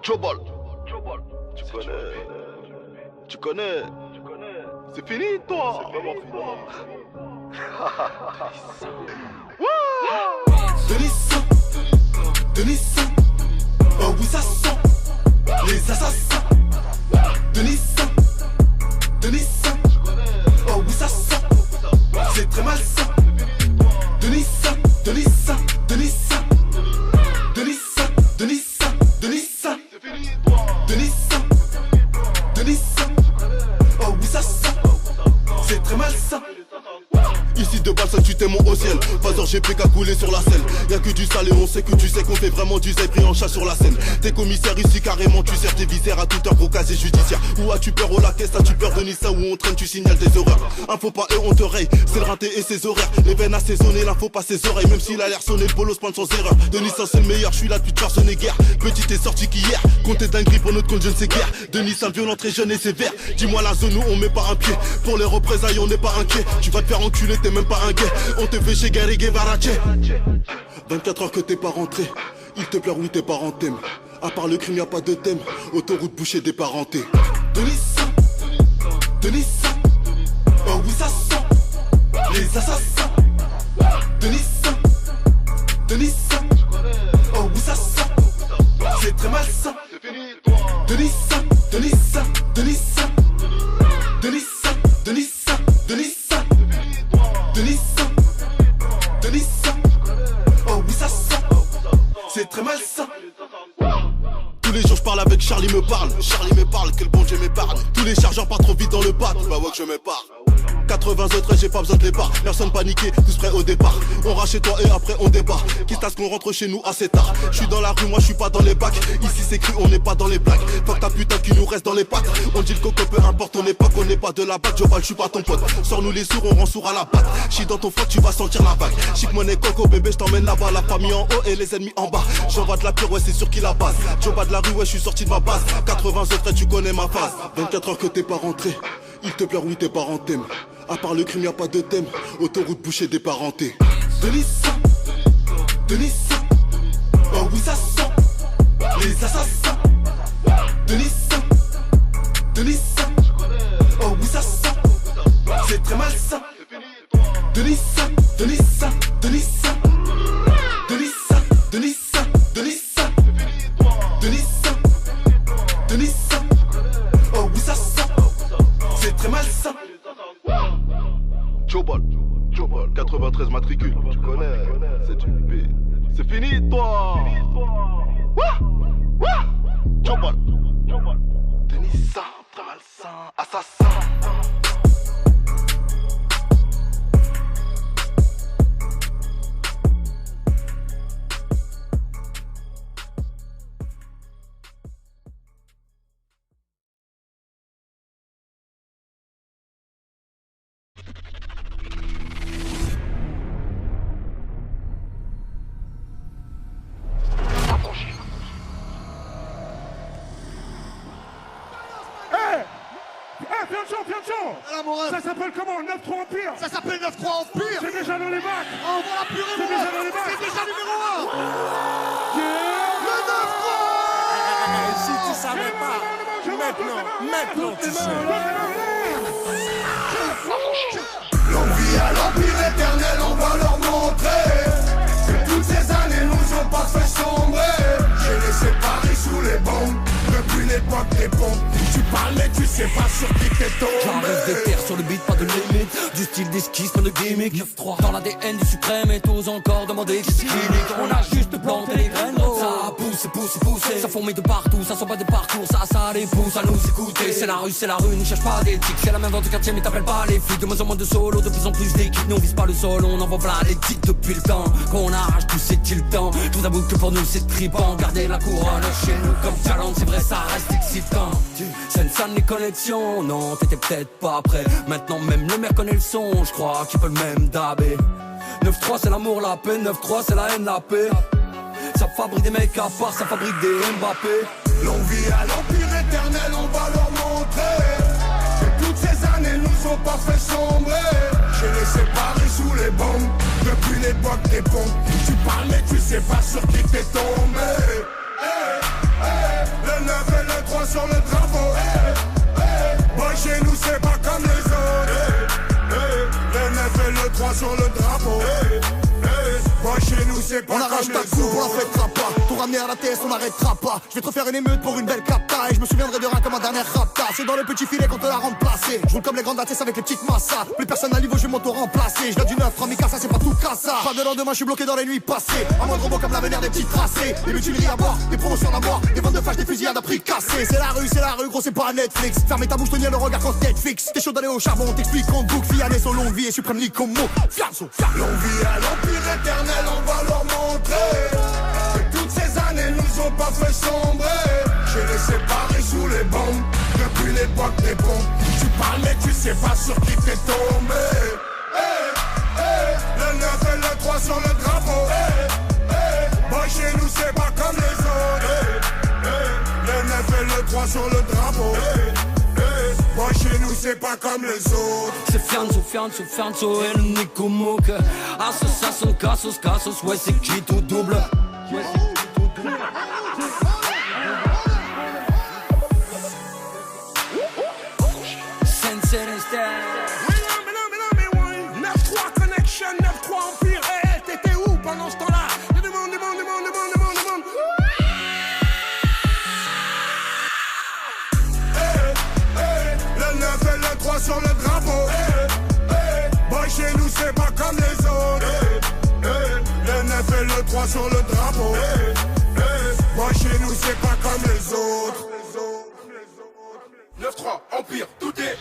Jobal. Tu connais. C'est fini toi. C'est vraiment fini. Denissa, oh oui ça sent les assassins. Denissa, oh oui ça sent, c'est très malsain. Denissa, oh oui ça sent, c'est très malsain. Ici de Balsa tu t'es mon au ciel. Phasor GP qu'à couler sur la scène. Y'a que du sale et on sait que tu sais qu'on fait vraiment du zèbre pris en chat sur la scène. T'es commissaire ici carrément tu sers tes viscères à toute heure gros casier judiciaire. Ou as-tu peur au la caisse, as-tu peur de Nissa où on traîne tu signales des horreurs. Info pas et on te raye, c'est le raté et ses horaires. Les veines assaisonnées, l'info pas ses oreilles. Même s'il a l'air sonné, le bolos pointe sans erreur. De Nissa c'est le meilleur, je suis là depuis de personne et guerre. Petit t'es sorti qu'hier, comptez dinguerie pour notre compte je ne sais guère. De Nissa violent très jeune et sévère. Dis-moi la zone où on met pas un pied. Pour les représailles on n'est pas inquiet. Tu vas te faire enculer, t'es même pas un gay. On te fait chez Gary Guevara. 24 heures que t'es pas rentré. Il te pleure, oui tes parents t'aiment. À part le crime y'a pas de thème. Autoroute bouchée des parentés. Denissa, oh oui ça sent les assassins. Denissa, oh oui ça sent, c'est très malsain. Denissa, oh oui ça sent, c'est très malsain. Tous les jours je parle avec Charlie me parle, quel bon Dieu m'épargne. Tous les chargeurs pas trop vite dans le bac, bah ouais que je m'épare. 80 autres, j'ai pas besoin de départ. Personne paniqué, tous prêts au départ. On rage chez toi et après on débat. Quitte à ce qu'on rentre chez nous assez tard. Je suis dans la rue, moi je suis pas dans les bacs. Ici c'est cru, on n'est pas dans les blagues. Fuck ta putain qui nous reste dans les pattes. On dit le coco, peu importe ton époque. On n'est pas de la bague, Jobal, je suis pas ton pote. Sors-nous les sourds, on rend sourd à la patte. J'suis dans ton floc, tu vas sentir la vague. Chic monnaie coco, bébé, je t'emmène là-bas. La famille en haut et les ennemis en bas. J'envoie de la pure, ouais c'est sûr qu'il la base. Joba de la rue, ouais je suis sorti de ma base. 80 autres, tu connais ma phase. 24 heures que t'es pas rentré. Il te pleure, oui tes parents t'aiment. À part le crime y'a pas de thème. Autoroute bouchée des parentés. Denissa, oh oui ça sent les assassins. Denissa, oh oui ça sent, c'est très malsain. Denissa, oh oui ça sent, c'est très malsain. Jobal, 93 matricule, tu connais, c'est une B. C'est fini toi. Jobal, Denissa, très malsain, assassin. Ça s'appelle comment? 9-3 Empire. Ça s'appelle 9-3 Empire. C'est déjà dans les bacs. On voit la purée, c'est déjà dans les bacs. C'est déjà numéro 1. Le 9-3. Si tu savais pas, maintenant tu sais. L'envie à l'empire éternel, on va leur montrer que toutes ces années nous ont pas fait sombrer. J'ai laissé Paris sous les bombes depuis l'époque des pompes. Tu parlais, tu sais pas sur qui t'es tombé. J'arrive des terres sur le beat, pas de limite. Du style d'esquisse, pas de gimmick. 9-3 dans l'ADN du suprême et tous encore demander qui c'est clinique. On a juste planté les graines. Ça pousse, ça fourmille de partout, ça sort pas de parcours. Ça les pousse à nous écouter. C'est la rue, ne cherche pas d'éthique. C'est la même dans ton quartier, mais t'appelles pas les flics. De moins en moins de solo, de plus en plus d'équipes. Nous on vise pas le sol, on envoie plein les titres depuis le temps. Qu'on arrache tout, c'est-il le temps. Je vous avoue que pour nous c'est tripant. Garder la couronne chez nous comme talent, c'est vrai, ça reste excitant. Sensan les connexions, non t'étais peut-être pas prêt. Maintenant même le maire connaît le son, je crois qu'il peut le même dabé. 9-3 c'est l'amour, la paix, 9-3 c'est la haine, la paix. Ça fabrique des mecs à part, ça fabrique des Mbappé. L'envie à l'empire éternel, on va leur montrer que toutes ces années nous ont pas fait sombrer. J'ai laissé Paris sous les bombes depuis l'époque des pompes. Tu parles mais tu sais pas sur qui t'es tombé. Le c'est pas On arrache ta coupe, on la fêtera pas. Tout ramener à la TS, on n'arrêtera pas. Je vais te refaire une émeute pour une belle capta. Et je me souviendrai de rien comme un dernier rapta. C'est dans le petit filet qu'on te l'a remplacé. Je roule comme les grandes ATS avec les petites massas. Plus personne à niveau, je vais m'auto-remplacer. Je viens du 9, 3 Mikasa, c'est pas tout cassa. Pas de lendemain, je suis bloqué dans les nuits passées. Un moindre robot comme l'avenir des petits tracés. Des mutineries à boire, des promotions à boire. Des ventes de flash, des fusillades à prix cassé. C'est la rue, gros, c'est pas Netflix. Fermez ta bouche, tenir le regard quand Netflix. T'es chaud d'aller au charbon, on t'explique qu'on boucle. Fianès au longue vie et suprême Nicomo. Fianso, Longue vie à l'empire éternel, on va leur montrer que toutes ces années nous ont pas fait sombrer. J'ai les séparés sous les bombes depuis l'époque des bombes. Tu parles mais tu sais pas sur qui t'es tombé. Le 9 et le 3 sur le drapeau. Boy chez nous c'est pas comme les autres. Le 9 et le 3 sur le drapeau. Boy chez nous c'est pas comme les autres. C'est Fianso et le Nicomo que Assassin, Cassos, ouais c'est qui tout double. Sensei style. 9-3 connection, 9-3 empire. T'étais où pendant ce temps-là? Demande. Le 9 et le 3 sur le drapeau. Boy chez nous c'est pas comme les autres. Le 9 et le 3 sur le drapeau. Boy chez nous c'est pas comme les autres. 9-3 empire, tout est